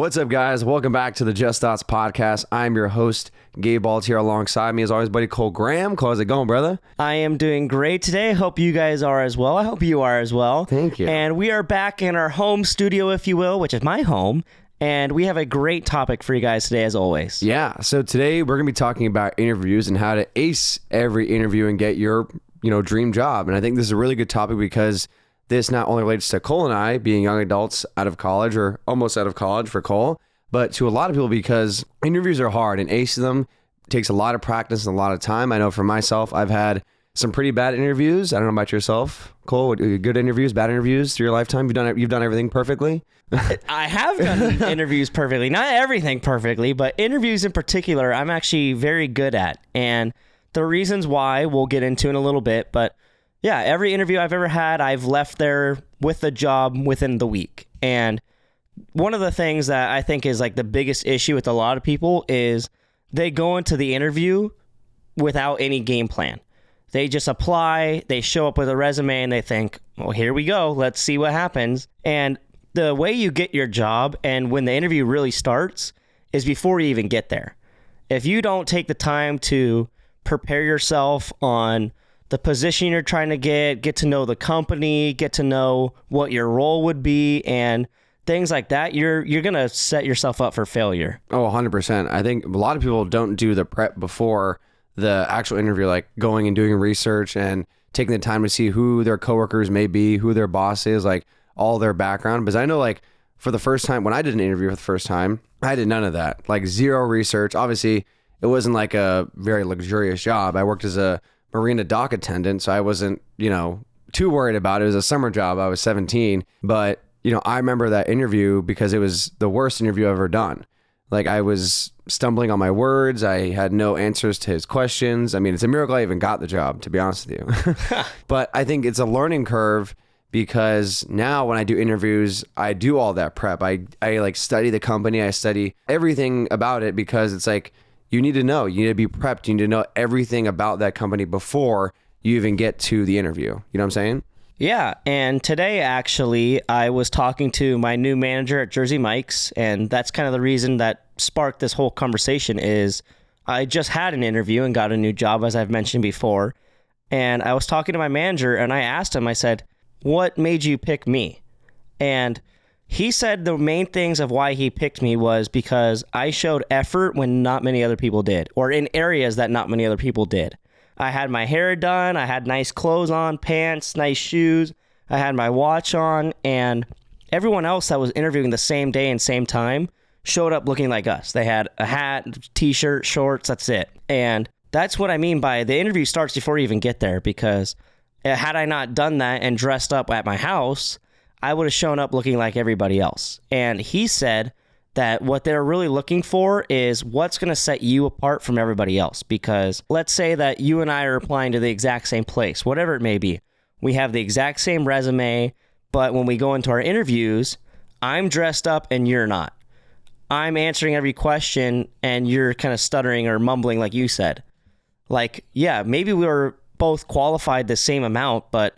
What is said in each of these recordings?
What's up, guys? Welcome back to the Just Thoughts podcast. I'm your host, Gabe here alongside me, as always, buddy Cole Graham. Cole, how's it going, brother? I am doing great today. Hope you guys are as well. I hope you are as well. Thank you. And we are back in our home studio, if you will, which is my home. And we have a great topic for you guys today, as always. Yeah. So today we're going to be talking about interviews and how to ace every interview and get your, dream job. And I think this is a really good topic because this not only relates to Cole and I being young adults out of college or almost out of college for Cole, but to a lot of people because interviews are hard and acing them takes a lot of practice and a lot of time. I know for myself, I've had some pretty bad interviews. I don't know about yourself, Cole. Good interviews, bad interviews through your lifetime. You've done everything perfectly. I have done interviews perfectly. Not everything perfectly, but interviews in particular, I'm actually very good at. And the reasons why we'll get into in a little bit. But yeah, every interview I've ever had, I've left there with a job within the week. And one of the things that I think is like the biggest issue with a lot of people is they go into the interview without any game plan. They just apply, they show up with a resume, and they think, well, here we go. Let's see what happens. And the way you get your job and when the interview really starts is before you even get there. If you don't take the time to prepare yourself on the position you're trying to get to know the company, get to know what your role would be, and things like that, you're going to set yourself up for failure. Oh, 100%. I think a lot of people don't do the prep before the actual interview, like going and doing research and taking the time to see who their coworkers may be, who their boss is, like all their background. Because I know, like, for the first time, when I did an interview for the first time, I did none of that. Like, zero research. Obviously, it wasn't like a very luxurious job. I worked as a marina dock attendant, so I wasn't, too worried about it. It was a summer job. I was 17. But, I remember that interview because it was the worst interview I've ever done. Like, I was stumbling on my words. I had no answers to his questions. I mean, it's a miracle I even got the job, to be honest with you. But I think it's a learning curve because now when I do interviews, I do all that prep. I like study the company. I study everything about it because it's like, you need to know. You need to be prepped. You need to know everything about that company before you even get to the interview. You know what I'm saying? Yeah, and today, actually, I was talking to my new manager at Jersey Mike's, and that's kind of the reason that sparked this whole conversation is I just had an interview and got a new job, as I've mentioned before, and I was talking to my manager, and I asked him, I said, what made you pick me? And he said the main things of why he picked me was because I showed effort when not many other people did, or in areas that not many other people did. I had my hair done, I had nice clothes on, pants, nice shoes, I had my watch on, and everyone else that was interviewing the same day and same time showed up looking like us. They had a hat, t-shirt, shorts, that's it. And that's what I mean by the interview starts before you even get there, because had I not done that and dressed up at my house, I would have shown up looking like everybody else. And he said that what they're really looking for is what's going to set you apart from everybody else. Because let's say that you and I are applying to the exact same place, whatever it may be. We have the exact same resume, but when we go into our interviews, I'm dressed up and you're not. I'm answering every question and you're kind of stuttering or mumbling like you said. Like, yeah, maybe we were both qualified the same amount, but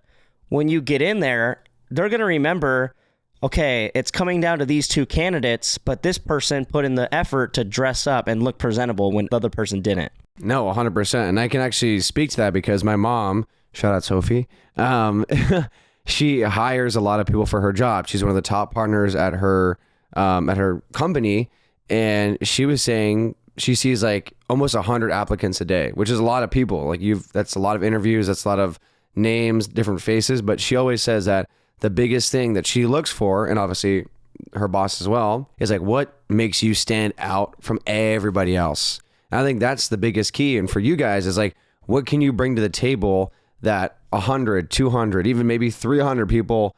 when you get in there, they're going to remember, okay, it's coming down to these two candidates, but this person put in the effort to dress up and look presentable when the other person didn't. No, 100%. And I can actually speak to that because my mom, shout out Sophie, she hires a lot of people for her job. She's one of the top partners at her company. And she was saying she sees like almost 100 applicants a day, which is a lot of people. Like that's a lot of interviews. That's a lot of names, different faces. But she always says that the biggest thing that she looks for, and obviously her boss as well, is like what makes you stand out from everybody else. And I think that's the biggest key. And for you guys is like, what can you bring to the table that 100, 200, even maybe 300 people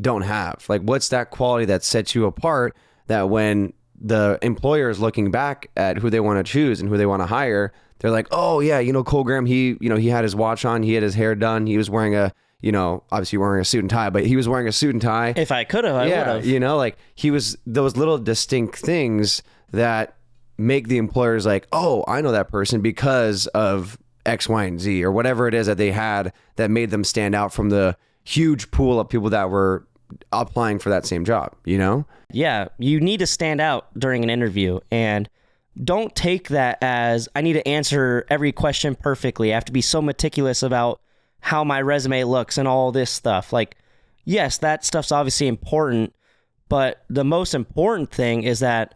don't have? Like, what's that quality that sets you apart that when the employer is looking back at who they want to choose and who they want to hire, they're like, oh yeah, Cole Graham, he had his watch on, he had his hair done, he was wearing a, obviously wearing a suit and tie, but he was wearing a suit and tie. If I could have, I would have. Like he was those little distinct things that make the employers like, oh, I know that person because of X, Y, and Z, or whatever it is that they had that made them stand out from the huge pool of people that were applying for that same job, you know? Yeah, you need to stand out during an interview, and don't take that as I need to answer every question perfectly. I have to be so meticulous about how my resume looks and all this stuff. Like, yes, that stuff's obviously important, but the most important thing is that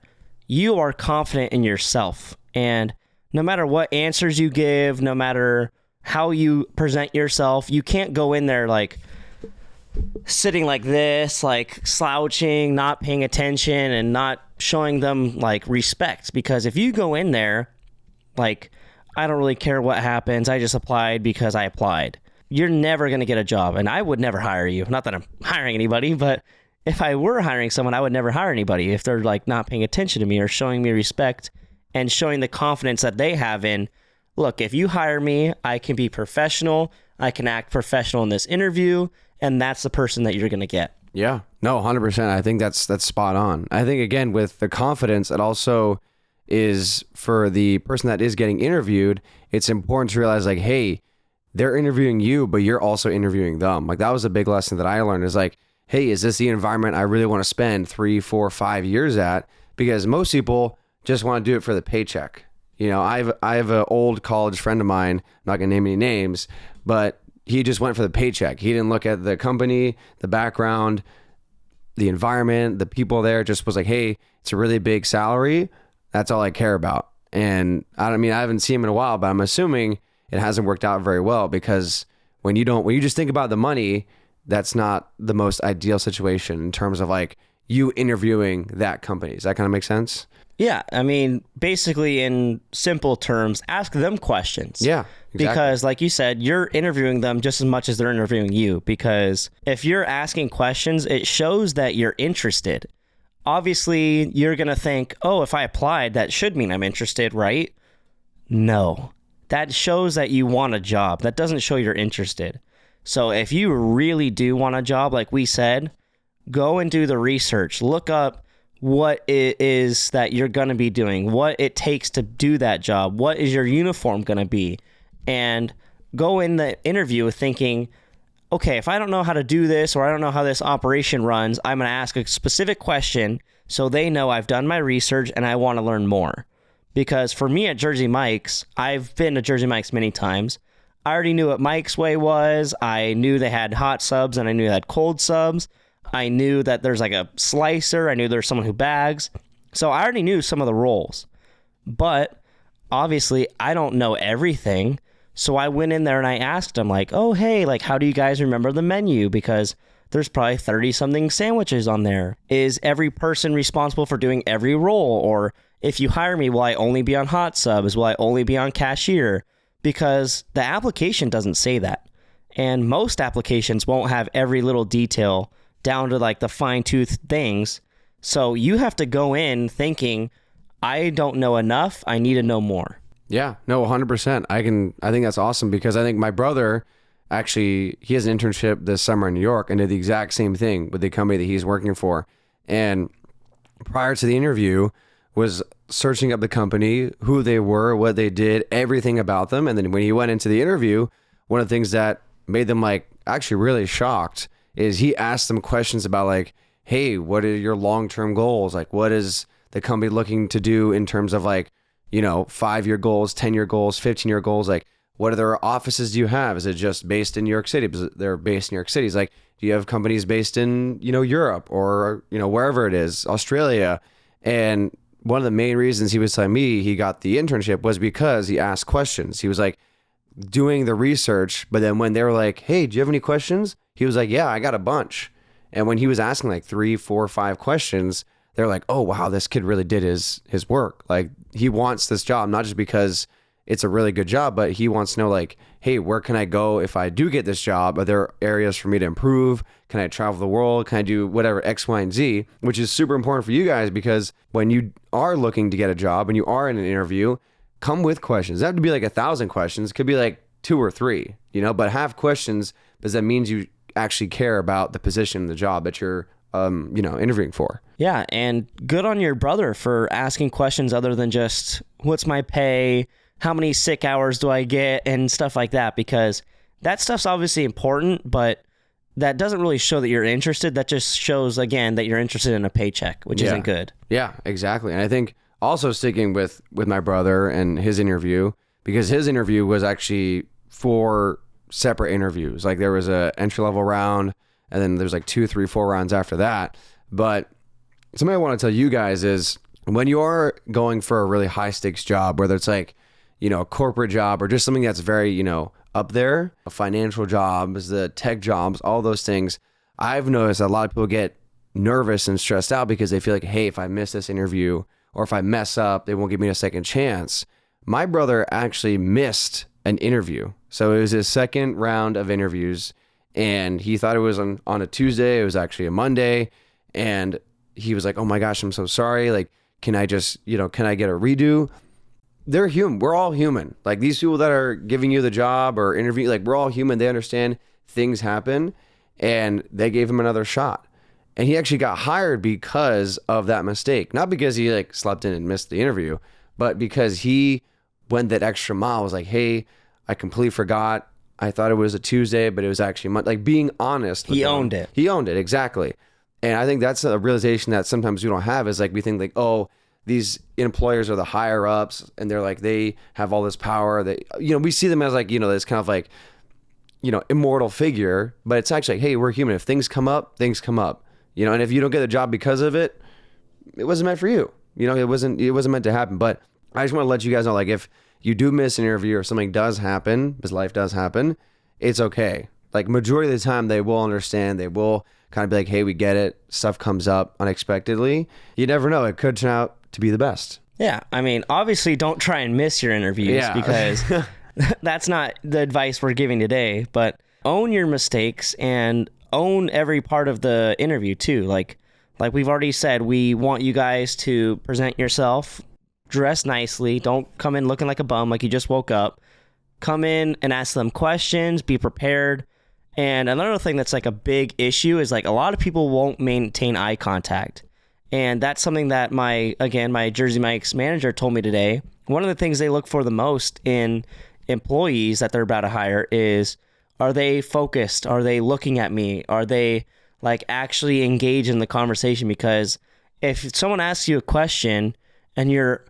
you are confident in yourself. And no matter what answers you give, no matter how you present yourself, you can't go in there like sitting like this, like slouching, not paying attention, and not showing them like respect. Because if you go in there like, I don't really care what happens, I just applied because I applied, you're never going to get a job. And I would never hire you. Not that I'm hiring anybody, but if I were hiring someone, I would never hire anybody if they're like not paying attention to me or showing me respect and showing the confidence that they have in, look, if you hire me, I can be professional, I can act professional in this interview, and that's the person that you're going to get. Yeah, no, 100%. I think that's spot on. I think, again, with the confidence, it also is for the person that is getting interviewed, it's important to realize like, hey, they're interviewing you, but you're also interviewing them. Like, that was a big lesson that I learned is like, hey, is this the environment I really want to spend 3, 4, 5 years at? Because most people just want to do it for the paycheck. You know, I have an old college friend of mine, I'm not going to name any names, but he just went for the paycheck. He didn't look at the company, the background, the environment, the people there. Just was like, hey, it's a really big salary. That's all I care about. And I haven't seen him in a while, but I'm assuming it hasn't worked out very well, because when you just think about the money, that's not the most ideal situation in terms of like you interviewing that company. Does that kind of make sense? Yeah, I mean, basically in simple terms, ask them questions. Yeah, exactly. Because like you said, you're interviewing them just as much as they're interviewing you. Because if you're asking questions, it shows that you're interested. Obviously, you're going to think, oh, if I applied, that should mean I'm interested, right? No, that shows that you want a job. That doesn't show you're interested. So if you really do want a job, like we said, go and do the research. Look up what it is that you're going to be doing, what it takes to do that job, what is your uniform going to be, and go in the interview thinking, okay, if I don't know how to do this or I don't know how this operation runs, I'm going to ask a specific question so they know I've done my research and I want to learn more. Because for me at Jersey Mike's, I've been to Jersey Mike's many times. I already knew what Mike's Way was. I knew they had hot subs and I knew they had cold subs. I knew that there's like a slicer. I knew there's someone who bags. So I already knew some of the roles. But obviously, I don't know everything. So I went in there and I asked them like, oh, hey, like, how do you guys remember the menu? Because there's probably 30-something sandwiches on there. Is every person responsible for doing every role? Or if you hire me, will I only be on hot subs? Will I only be on cashier? Because the application doesn't say that. And most applications won't have every little detail down to like the fine-tooth things. So you have to go in thinking, I don't know enough, I need to know more. Yeah, no, 100%. I think that's awesome, because I think my brother, actually, he has an internship this summer in New York and did the exact same thing with the company that he's working for. And prior to the interview was searching up the company, who they were, what they did, everything about them. And then when he went into the interview, one of the things that made them like actually really shocked is he asked them questions about like, hey, what are your long-term goals? Like, what is the company looking to do in terms of like, 5-year goals, 10-year goals, 15-year goals? Like, what other offices do you have? Is it just based in New York City? Because they're based in New York City. It's like, do you have companies based in, Europe or, wherever it is, Australia? And one of the main reasons he was telling me he got the internship was because he asked questions. He was like doing the research, but then when they were like, hey, do you have any questions? He was like, yeah, I got a bunch. And when he was asking like 3, 4, 5 questions, they're like, oh, wow, this kid really did his work. Like, he wants this job, not just because it's a really good job, but he wants to know like, hey, where can I go if I do get this job? Are there areas for me to improve? Can I travel the world? Can I do whatever X, Y, and Z? Which is super important for you guys, because when you are looking to get a job and you are in an interview, come with questions. That would be like 1,000 questions. It could be like 2 or 3, but have questions, because that means you actually care about the position, the job that you're interviewing for. Yeah, and good on your brother for asking questions other than just, what's my pay? How many sick hours do I get? And stuff like that, because that stuff's obviously important, but that doesn't really show that you're interested. That just shows, again, that you're interested in a paycheck, which isn't good. Yeah, exactly. And I think also sticking with my brother and his interview, because his interview was actually 4 separate interviews. Like there was a entry level round, and then there's like 2, 3, 4 rounds after that. But something I want to tell you guys is when you're going for a really high stakes job, whether it's like, a corporate job or just something that's very, up there, financial jobs, the tech jobs, all those things, I've noticed that a lot of people get nervous and stressed out because they feel like, hey, if I miss this interview or if I mess up, they won't give me a second chance. My brother actually missed an interview. So it was his second round of interviews, and he thought it was on a Tuesday. It was actually a Monday. And he was like, oh my gosh, I'm so sorry. Like, can I just, can I get a redo? They're human. We're all human. Like these people that are giving you the job or interview, like we're all human. They understand things happen, and they gave him another shot. And he actually got hired because of that mistake. Not because he like slept in and missed the interview, but because he went that extra mile. Was like, hey, I completely forgot. I thought it was a Tuesday, but it was actually like being honest. He owned it. He owned it. Exactly. And I think that's a realization that sometimes we don't have, is like, we think like, oh, these employers are the higher ups and they're like, they have all this power that, we see them as like, this kind of like, immortal figure, but it's actually like, hey, we're human. If things come up, things come up, and if you don't get a job because of it, it wasn't meant for you. It wasn't meant to happen. But I just want to let you guys know, like, if you do miss an interview or something does happen, because life does happen, it's okay. Like majority of the time they will understand. They will kind of be like, hey, we get it. Stuff comes up unexpectedly. You never know. It could turn out to be the best. Yeah. I mean, obviously don't try and miss your interviews because that's not the advice we're giving today, but own your mistakes and own every part of the interview too. Like we've already said, we want you guys to present yourself, dress nicely. Don't come in looking like a bum, like you just woke up. Come in and ask them questions, be prepared. And another thing that's like a big issue is like a lot of people won't maintain eye contact. And that's something that my Jersey Mike's manager told me today. One of the things they look for the most in employees that they're about to hire is, are they focused? Are they looking at me? Are they like actually engaged in the conversation? Because if someone asks you a question and you're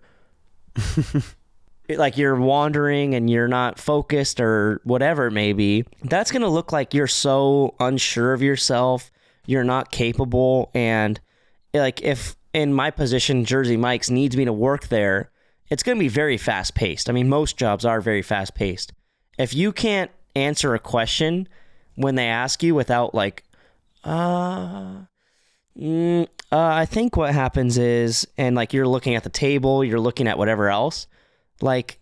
like you're wandering and you're not focused or whatever it may be, that's going to look like you're so unsure of yourself. You're not capable. And like if in my position, Jersey Mike's needs me to work there, it's going to be very fast paced. I mean, most jobs are very fast paced. If you can't answer a question when they ask you without like, I think what happens is, and like you're looking at the table, you're looking at whatever else, like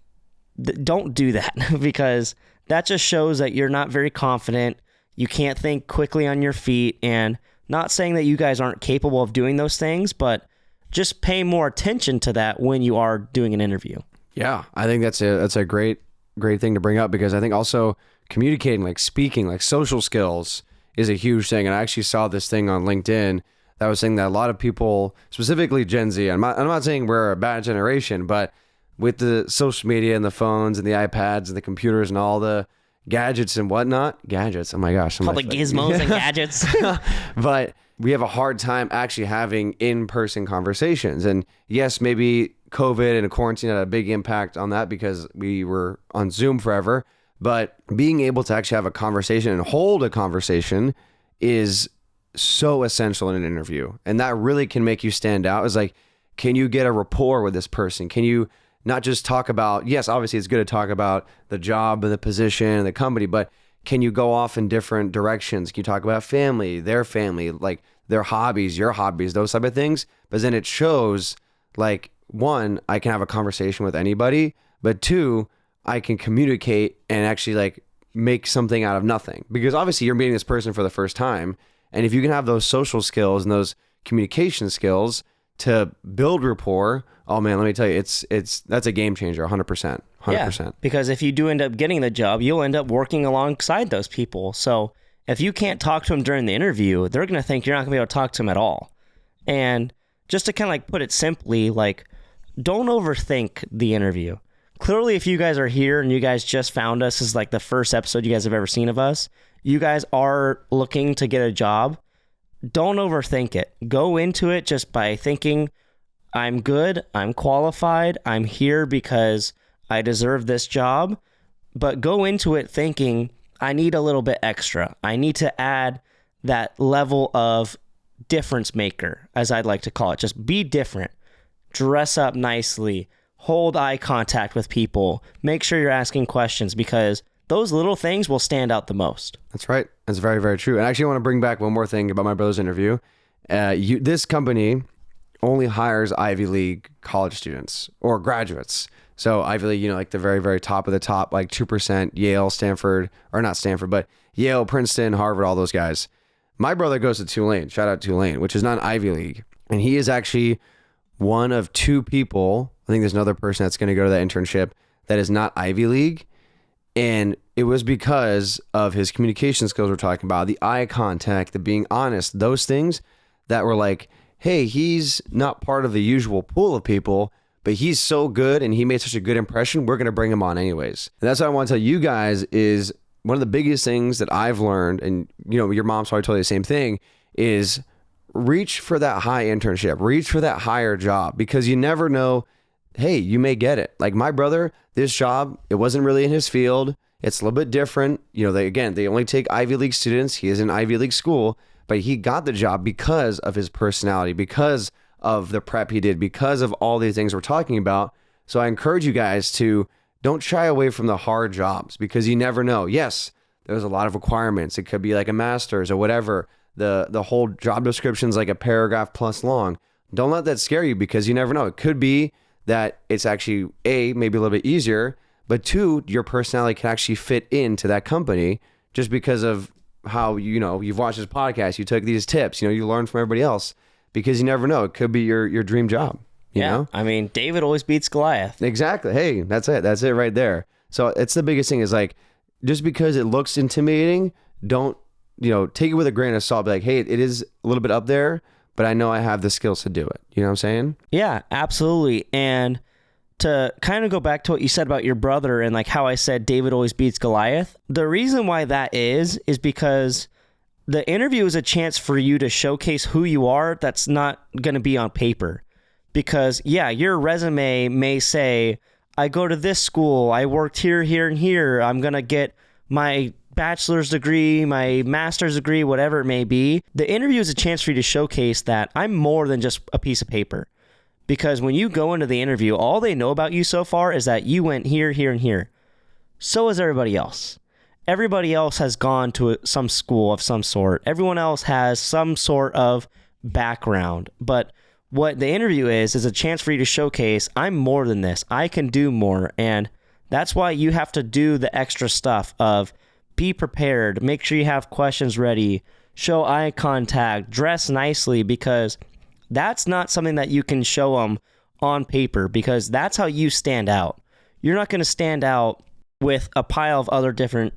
don't do that because that just shows that you're not very confident. You can't think quickly on your feet, and not saying that you guys aren't capable of doing those things, but just pay more attention to that when you are doing an interview. Yeah, I think that's a great thing to bring up, because I think also communicating, like speaking, like social skills is a huge thing. And I actually saw this thing on LinkedIn that was saying that a lot of people, specifically Gen Z, I'm not saying we're a bad generation, but with the social media and the phones and the iPads and the computers and all the gadgets and whatnot, oh my gosh. All the gizmos and gadgets. But we have a hard time actually having in-person conversations. And yes, maybe COVID and quarantine had a big impact on that because we were on Zoom forever. But being able to actually have a conversation and hold a conversation is so essential in an interview. And that really can make you stand out. It's like, can you get a rapport with this person? Can you not just talk about, yes, obviously it's good to talk about the job and the position and the company, but can you go off in different directions? Can you talk about family, like their hobbies, your hobbies, those type of things? But then it shows, like, one, I can have a conversation with anybody, but two, I can communicate and actually like make something out of nothing. Because obviously you're meeting this person for the first time. And if you can have those social skills and those communication skills to build rapport, oh man, let me tell you, that's a game changer, 100%. Yeah, because if you do end up getting the job, you'll end up working alongside those people. So if you can't talk to them during the interview, they're going to think you're not going to be able to talk to them at all. And just to kind of like put it simply, like, don't overthink the interview. Clearly, if you guys are here and you guys just found us, this is like the first episode you guys have ever seen of us, you guys are looking to get a job, don't overthink it. Go into it just by thinking, I'm good, I'm qualified, I'm here because I deserve this job. But go into it thinking, I need a little bit extra. I need to add that level of difference maker, as I'd like to call it. Just be different. Dress up nicely. Hold eye contact with people. Make sure you're asking questions, because those little things will stand out the most. That's right. That's very, very true. And actually, I want to bring back one more thing about my brother's interview. This company only hires Ivy League college students or graduates. So Ivy League, like the very, very top of the top, like 2%, Yale, Stanford, or not Stanford, but Yale, Princeton, Harvard, all those guys. My brother goes to Tulane, shout out Tulane, which is not an Ivy League. And he is actually one of two people, I think there's another person that's going to go to that internship that is not Ivy League. And it was because of his communication skills we're talking about, the eye contact, the being honest, those things that were like, hey, he's not part of the usual pool of people, but he's so good and he made such a good impression, we're going to bring him on anyways. And that's what I want to tell you guys is one of the biggest things that I've learned, and your mom's probably told you the same thing, is reach for that high internship, reach for that higher job, because you never know, hey, you may get it. Like my brother, this job, it wasn't really in his field. It's a little bit different. They only take Ivy League students. He is in Ivy League school, but he got the job because of his personality, because of the prep he did, because of all these things we're talking about. So I encourage you guys to don't shy away from the hard jobs, because you never know. Yes, there's a lot of requirements. It could be like a master's or whatever. The whole job description is like a paragraph plus long. Don't let that scare you, because you never know. It could be that it's actually maybe a little bit easier, but two, your personality can actually fit into that company just because of how, you've watched this podcast, you took these tips, you learn from everybody else, because you never know. It could be your dream job. You know? I mean, David always beats Goliath. Exactly. Hey, that's it. That's it right there. So it's the biggest thing is like, just because it looks intimidating, don't, take it with a grain of salt. Be like, hey, it is a little bit up there, but I know I have the skills to do it. You know what I'm saying? Yeah, absolutely. And to kind of go back to what you said about your brother and like how I said David always beats Goliath, the reason why that is because the interview is a chance for you to showcase who you are that's not going to be on paper. Because, your resume may say, I go to this school, I worked here, here, and here, I'm going to get my bachelor's degree, my master's degree, whatever it may be. The interview is a chance for you to showcase that I'm more than just a piece of paper. Because when you go into the interview, all they know about you so far is that you went here, here, and here. So is everybody else. Everybody else has gone to some school of some sort. Everyone else has some sort of background. But what the interview is a chance for you to showcase, I'm more than this. I can do more. And that's why you have to do the extra stuff of be prepared, make sure you have questions ready, show eye contact, dress nicely, because that's not something that you can show them on paper, because that's how you stand out. You're not going to stand out with a pile of other different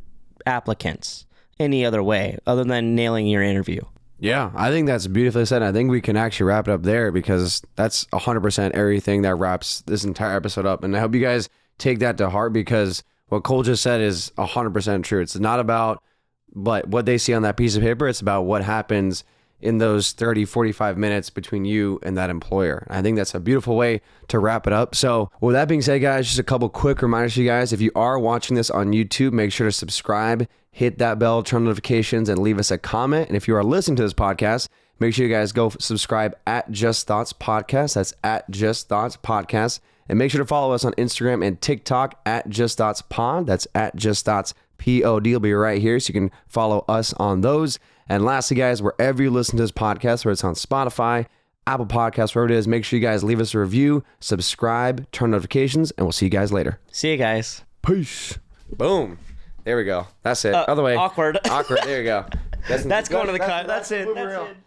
applicants any other way other than nailing your interview. Yeah, I think that's beautifully said. I think we can actually wrap it up there, because that's 100% everything that wraps this entire episode up. And I hope you guys take that to heart, because what Kole just said is 100% true. It's not about what they see on that piece of paper. It's about what happens in those 30, 45 minutes between you and that employer. I think that's a beautiful way to wrap it up. So with that being said, guys, just a couple quick reminders to you guys. If you are watching this on YouTube, make sure to subscribe, hit that bell, turn notifications, and leave us a comment. And if you are listening to this podcast, make sure you guys go subscribe at Just Thoughts Podcast. That's at Just Thoughts Podcast. And make sure to follow us on Instagram and TikTok at Just Thoughts Pod. That's at Just Thoughts POD. Will be right here, so you can follow us on those. And lastly, guys, wherever you listen to this podcast, whether it's on Spotify, Apple Podcasts, wherever it is, make sure you guys leave us a review, subscribe, turn notifications, and we'll see you guys later. See you guys. Peace. Boom. There we go. That's it. Other way. Awkward. Awkward. There you go. That's going to the cut. That's it. That's it.